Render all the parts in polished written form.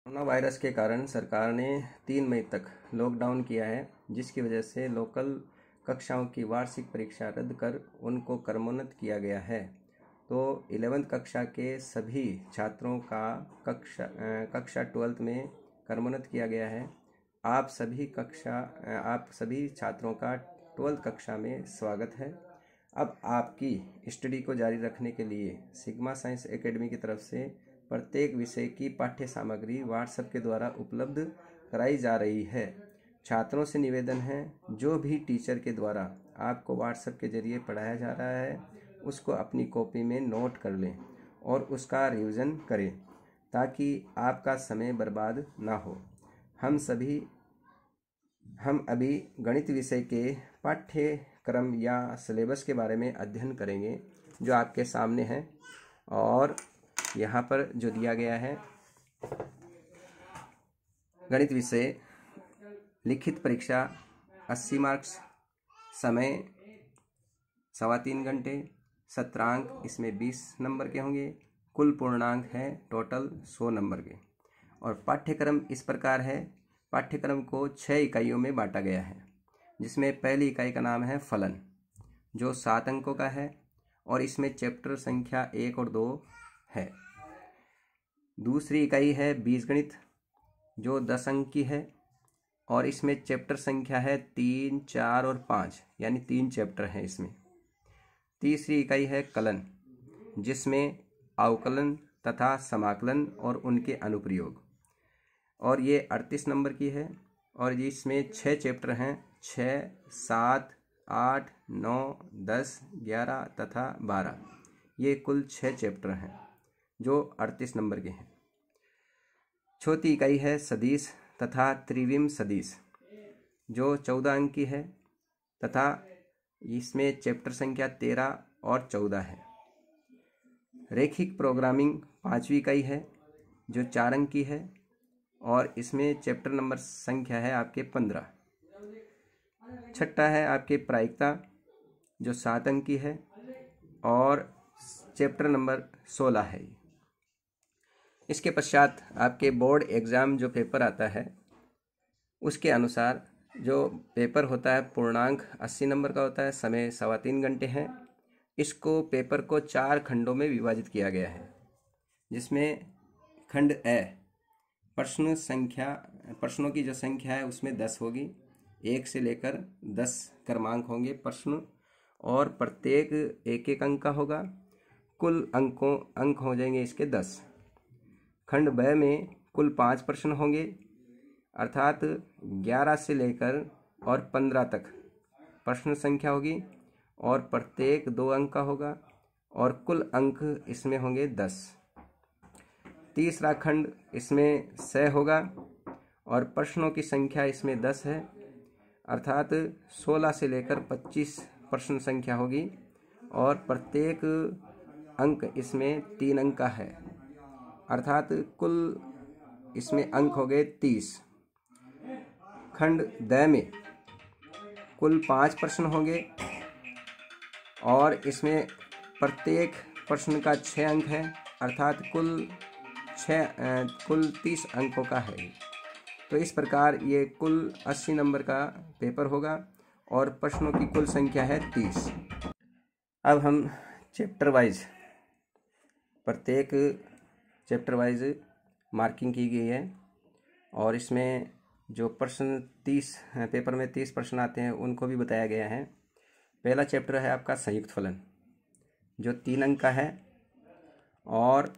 Corona virus के कारण सरकार ने 3 मई तक लॉकडाउन किया है, जिसकी वजह से लोकल कक्षाओं की वार्षिक परीक्षा रद्द कर उनको क्रमोन्नत किया गया है। तो 11वीं कक्षा के सभी छात्रों का कक्षा 12th में क्रमोन्नत किया गया है। आप सभी छात्रों का 12th कक्षा में स्वागत है। अब आपकी स्टडी को जारी रखने के लिए सिग्मा साइंस एकेडमी की तरफ से प्रत्येक विषय की पाठ्य सामग्री व्हाट्सएप के द्वारा उपलब्ध कराई जा रही है। छात्रों से निवेदन है, जो भी टीचर के द्वारा आपको व्हाट्सएप के जरिए पढ़ाया जा रहा है उसको अपनी कॉपी में नोट कर लें और उसका रिवीजन करें, ताकि आपका समय बर्बाद ना हो। हम अभी गणित विषय के पाठ्यक्रम या सिलेबस के बारे में अध्ययन करेंगे, जो आपके सामने है और यहाँ पर जो दिया गया है। गणित विषय लिखित परीक्षा 80 मार्क्स, समय 3.25 घंटे, सत्रांक इसमें 20 नंबर के होंगे, कुल पूर्णांक है टोटल 100 नंबर के। और पाठ्यक्रम इस प्रकार है, पाठ्यक्रम को 6 इकाइयों में बांटा गया है, जिसमें पहली इकाई का नाम है फलन, जो 7 अंकों का है और इसमें चैप्टर संख्या 1 और 2 है। दूसरी इकाई है बीजगणित, जो 10 अंक की है और इसमें चैप्टर संख्या है 3, 4 और 5, यानी 3 चैप्टर हैं इसमें। तीसरी इकाई है कलन, जिसमें अवकलन तथा समाकलन और उनके अनुप्रयोग, और ये 38 नंबर की है और इसमें 6 चैप्टर हैं, 6, 7, 8, 9, 10, 11 तथा 12। ये कुल 6 चैप्टर हैं जो 38 नंबर के हैं। चौथी इकाई है सदिश तथा त्रिविम सदिश, जो 14 अंक की है तथा इसमें चैप्टर संख्या 13 और 14 है। रैखिक प्रोग्रामिंग 5वीं इकाई है, जो 4 अंक की है और इसमें चैप्टर नंबर संख्या है आपके 15। छठा है आपके प्रायिकता, जो 7 अंक की है और चैप्टर नंबर 16 है। इसके पश्चात आपके बोर्ड एग्ज़ाम जो पेपर आता है, उसके अनुसार जो पेपर होता है पूर्णांक 80 नंबर का होता है, समय 3.25 घंटे है। इसको पेपर को 4 खंडों में विभाजित किया गया है, जिसमें खंड ए प्रश्नों की जो संख्या है उसमें 10 होगी। 1 से लेकर 10 क्रमांक होंगे प्रश्न, और प्रत्येक 1-1 अंक का होगा। कुल अंक हो जाएंगे इसके 10। खंड ब में कुल 5 प्रश्न होंगे, अर्थात 11 से लेकर और 15 तक प्रश्न संख्या होगी और प्रत्येक 2 अंक का होगा और कुल अंक इसमें होंगे 10। तीसरा खंड इसमें स होगा और प्रश्नों की संख्या इसमें 10 है, अर्थात 16 से लेकर 25 प्रश्न संख्या होगी और प्रत्येक अंक इसमें 3 अंक का है, अर्थात कुल इसमें अंक हो गए 30। खंड द में कुल 5 प्रश्न होंगे और इसमें प्रत्येक प्रश्न का 6 अंक है, अर्थात कुल 30 अंकों का है। तो इस प्रकार ये कुल 80 नंबर का पेपर होगा और प्रश्नों की कुल संख्या है 30। अब हम चैप्टर वाइज, प्रत्येक चैप्टर वाइज मार्किंग की गई है और इसमें जो प्रश्न 30 पेपर में 30 प्रश्न आते हैं उनको भी बताया गया है। पहला चैप्टर है आपका संयुक्त फलन, जो 3 अंक का है और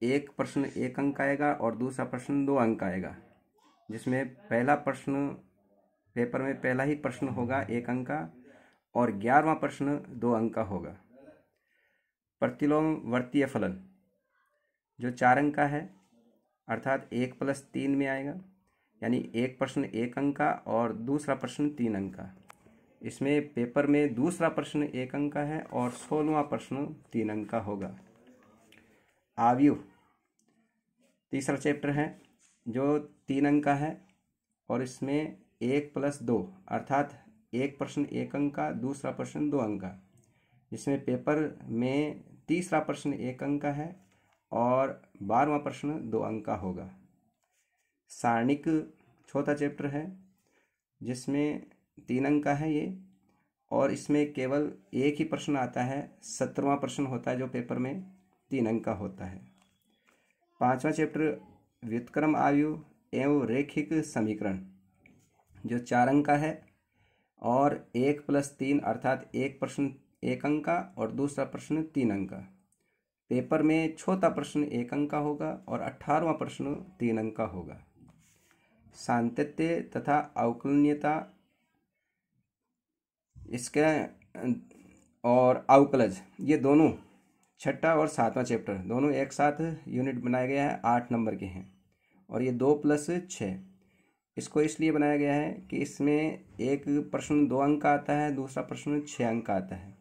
एक प्रश्न 1 अंक आएगा और दूसरा प्रश्न 2 अंक आएगा, जिसमें पहला प्रश्न पेपर में पहला ही प्रश्न होगा 1 अंक का और 11वां प्रश्न 2 अंक का होगा। प्रतिलोम वर्तीय फलन, जो 4 अंक का है, अर्थात 1 + 3 में आएगा, यानी एक प्रश्न 1 अंक का और दूसरा प्रश्न 3 अंक का। इसमें पेपर में दूसरा प्रश्न 1 अंक का है और 16वां प्रश्न 3 अंक का होगा। आव्यूह तीसरा चैप्टर है, जो 3 अंक का है और इसमें 1 + 2, अर्थात एक प्रश्न 1 अंक का, दूसरा प्रश्न 2 अंक का। इसमें पेपर में तीसरा प्रश्न 1 अंक का है और 12वां प्रश्न 2 अंक का होगा। सारणिक चौथा चैप्टर है जिसमें 3 अंक का है ये, और इसमें केवल एक ही प्रश्न आता है, 17वां प्रश्न होता है जो पेपर में 3 अंक का होता है। 5वां चैप्टर व्युत्क्रम आयु एवं रैखिक समीकरण जो 4 अंक का है, और 1 + 3 अर्थात एक प्रश्न 1 अंक का और दूसरा प्रश्न 3 अंक का। पेपर में चौथा प्रश्न 1 अंक का होगा और 18वां प्रश्न 3 अंक का होगा। सातत्य तथा अवकलनीयता इसके और अवकलज ये दोनों 6ठा और 7वां चैप्टर दोनों एक साथ यूनिट बनाया गया है, 8 नंबर के हैं, और ये 2 + 6। इसको इसलिए बनाया गया है कि इसमें एक प्रश्न 2 अंक का आता है, दूसरा प्रश्न 6 अंक का आता है।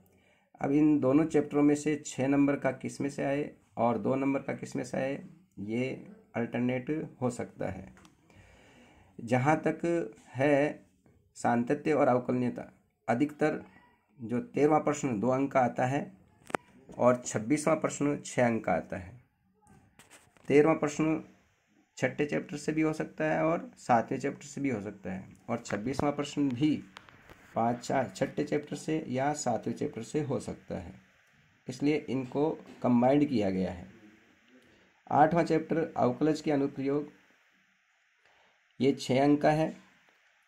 अब इन दोनों चैप्टरों में से 6 नंबर का किस में से आए और 2 नंबर का किस में से आए, ये अल्टरनेट हो सकता है। जहाँ तक है सातत्य और अवकलनीयता, अधिकतर जो 13वां प्रश्न 2 अंक का आता है और 26वां प्रश्न 6 अंक का आता है। 13वां प्रश्न 6ठे चैप्टर से भी हो सकता है और 7वें चैप्टर से भी हो सकता है, और 26वां प्रश्न भी 6ठे चैप्टर से या 7वें चैप्टर से हो सकता है, इसलिए इनको कंबाइंड किया गया है। 8वां चैप्टर अवकलज के अनुप्रयोग, ये 6 अंक का है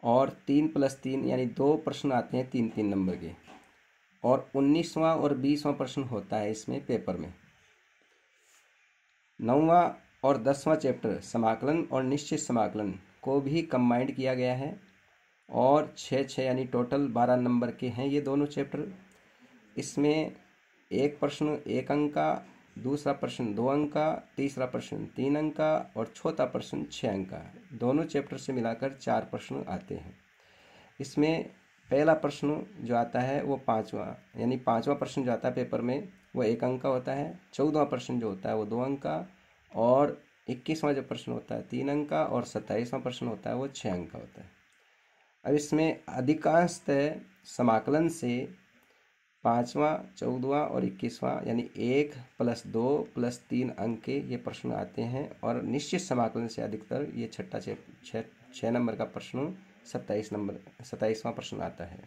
और 3 + 3 यानी 2 प्रश्न आते हैं 3-3 नंबर के, और 19वां और 20वां प्रश्न होता है इसमें पेपर में। 9वां और 10वां चैप्टर समाकलन और निश्चित समाकलन को भी कंबाइंड किया गया है, और 6-6 यानी टोटल 12 नंबर के हैं ये दोनों चैप्टर। इसमें एक प्रश्न 1 अंक का, दूसरा प्रश्न 2 अंक का, तीसरा प्रश्न 3 अंक का और चौथा प्रश्न 6 अंक का। दोनों चैप्टर से मिलाकर 4 प्रश्न आते हैं। इसमें पहला प्रश्न जो आता है वो 5वां यानी 5वां प्रश्न जो आता है पेपर में वो 1 अंक का होता है। 14वां प्रश्न जो होता है वो 2 अंक का, और 21वां जो प्रश्न होता है 3 अंक का, और 27वां प्रश्न होता है वो 6 अंक का होता है। अब इसमें अधिकांशतः समाकलन से 5वां, 14वां और 21वां यानी 1 + 2 + 3 अंक के ये प्रश्न आते हैं, और निश्चित समाकलन से अधिकतर ये 6 नंबर का प्रश्न 27वां प्रश्न आता है।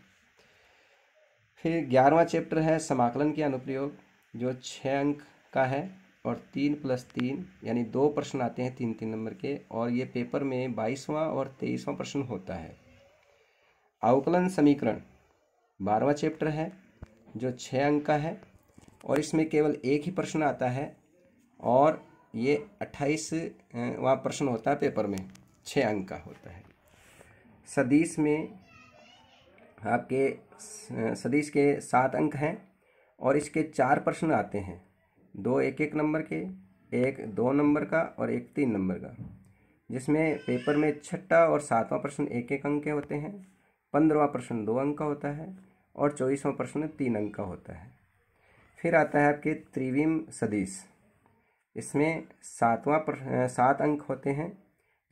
फिर 11वां चैप्टर है समाकलन के अनुप्रयोग जो 6 अंक का है, और 3 + 3 यानी 2 प्रश्न आते हैं 3-3 नंबर के, और ये पेपर में 22वां और 23वां प्रश्न होता है। अवकलन समीकरण 12वां चैप्टर है जो 6 अंक का है, और इसमें केवल एक ही प्रश्न आता है, और ये 28वां प्रश्न होता है पेपर में, 6 अंक का होता है। सदिश में आपके सदिश के 7 अंक हैं, और इसके 4 प्रश्न आते हैं, 2 1-1 नंबर के, एक 2 नंबर का और एक 3 नंबर का, जिसमें पेपर में 6ठा और 7वां प्रश्न 1-1 अंक के होते हैं, 15वां प्रश्न 2 अंक का होता है, और 24वां प्रश्न 3 अंक का होता है। फिर आता है आपके त्रिविम सदिश, इसमें 7 अंक होते हैं,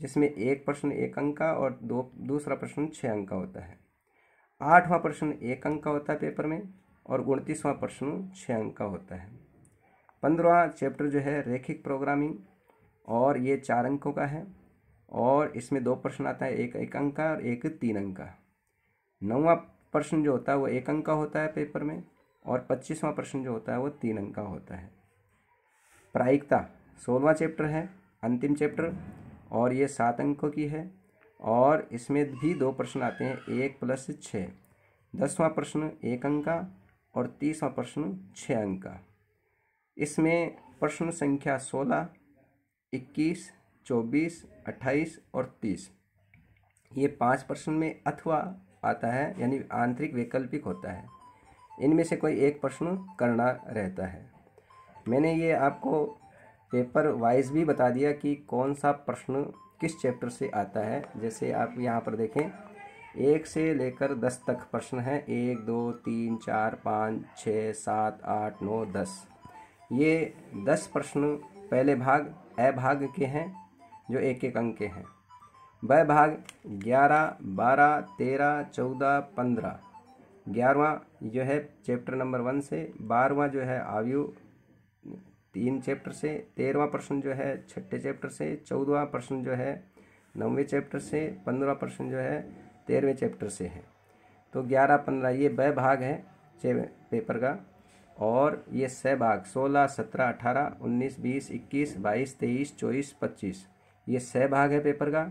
जिसमें एक प्रश्न 1 अंक का और दूसरा प्रश्न 6 अंक का होता है। 8वां प्रश्न 1 अंक का होता है पेपर में, और 29वां प्रश्न 6 अंक का होता है। 15वां चैप्टर जो है रैखिक प्रोग्रामिंग, और ये 4 अंकों का है, और इसमें 2 प्रश्न आता है, एक 1 अंक का और एक 3 अंक का। 9वां प्रश्न जो होता है वो 1 अंक का होता है पेपर में, और 25वां प्रश्न जो होता है वो 3 अंक का होता है। प्रायिकता 16वां चैप्टर है, अंतिम चैप्टर, और ये 7 अंकों की है, और इसमें भी 2 प्रश्न आते हैं, 1 + 6। 10वां प्रश्न 1 अंक का, और 30वां प्रश्न 6 अंक का। इसमें प्रश्न संख्या 16, 21, 24, 28 और 30 ये 5 प्रश्न में अथवा आता है, यानी आंतरिक वैकल्पिक होता है। इनमें से कोई एक प्रश्न करना रहता है। मैंने ये आपको पेपर वाइज भी बता दिया कि कौन सा प्रश्न किस चैप्टर से आता है। जैसे आप यहाँ पर देखें, 1 से लेकर 10 तक प्रश्न है, 1 2 3 4 5 6 7 8 9 10। ये 10 प्रश्न पहले भाग अ भाग के हैं जो 1-1 अंक के हैं। ब भाग 11, 12, 13, 14, 15। 11वां जो है चैप्टर नंबर 1 से, 12वां जो है आयु 3 चैप्टर से, 13वां प्रश्न जो है 6ठे चैप्टर से, 14वां प्रश्न जो है 9वें चैप्टर से, 15% जो है 13वें चैप्टर से है। तो 11, 15 ये ब भाग है पेपर का, और ये स भाग 16, 17, 18, 19, 20, 21, 22, 23, 24, 25 ये स भाग है पेपर का,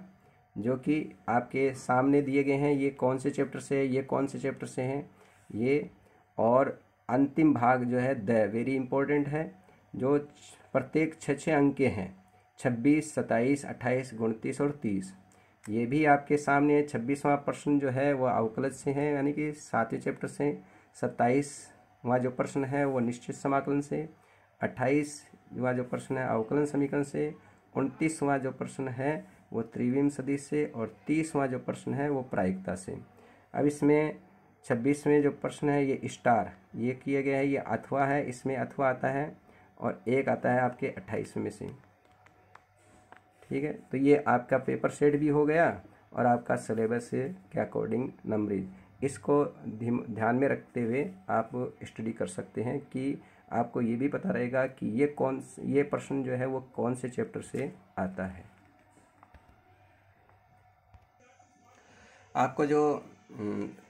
जो कि आपके सामने दिए गए हैं। ये कौन से चैप्टर से है, ये कौन से चैप्टर से हैं ये। और अंतिम भाग जो है द, वेरी इंपॉर्टेंट है, जो प्रत्येक 6 अंक के हैं, 26, 27, 28, 29 और 30। ये भी आपके सामने 26वां प्रश्न जो है वो अवकलज से है, यानी कि 7वें चैप्टर से। 27वां जो प्रश्न है वो निश्चित समाकलन से। 28वां जो प्रश्न है अवकलन समीकरण से। 29वां जो प्रश्न है वो त्रिविम सदिश से। और 30वां जो प्रश्न है वो प्रायिकता से। अब इसमें 26वें जो प्रश्न है ये स्टार ये किया गया है, ये अथवा है, इसमें अथवा आता है, और एक आता है आपके 28वें में से। ठीक है, तो ये आपका पेपर सेट भी हो गया और आपका सिलेबस के अकॉर्डिंग नंबरिंग। इसको ध्यान में रखते हुए आप स्टडी कर सकते हैं कि आपको ये भी पता रहेगा कि ये प्रश्न जो है वो कौन से चैप्टर से आता है। आपको जो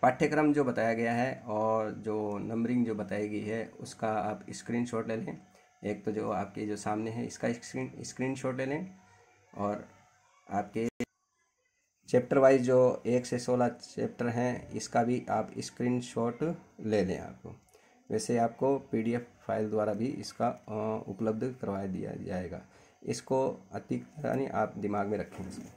पाठ्यक्रम जो बताया गया है और जो नंबरिंग जो बताई गई है उसका आप स्क्रीनशॉट ले लें। एक तो जो आपके जो सामने है इसका स्क्रीनशॉट ले लें, और आपके चैप्टर वाइज जो 1 से 16 चैप्टर हैं इसका भी आप स्क्रीनशॉट ले लें। आपको वैसे आपको PDF फाइल द्वारा भी इसका उपलब्ध करवा दिया जाएगा। इसको अति यानी आप दिमाग में रखें इसको।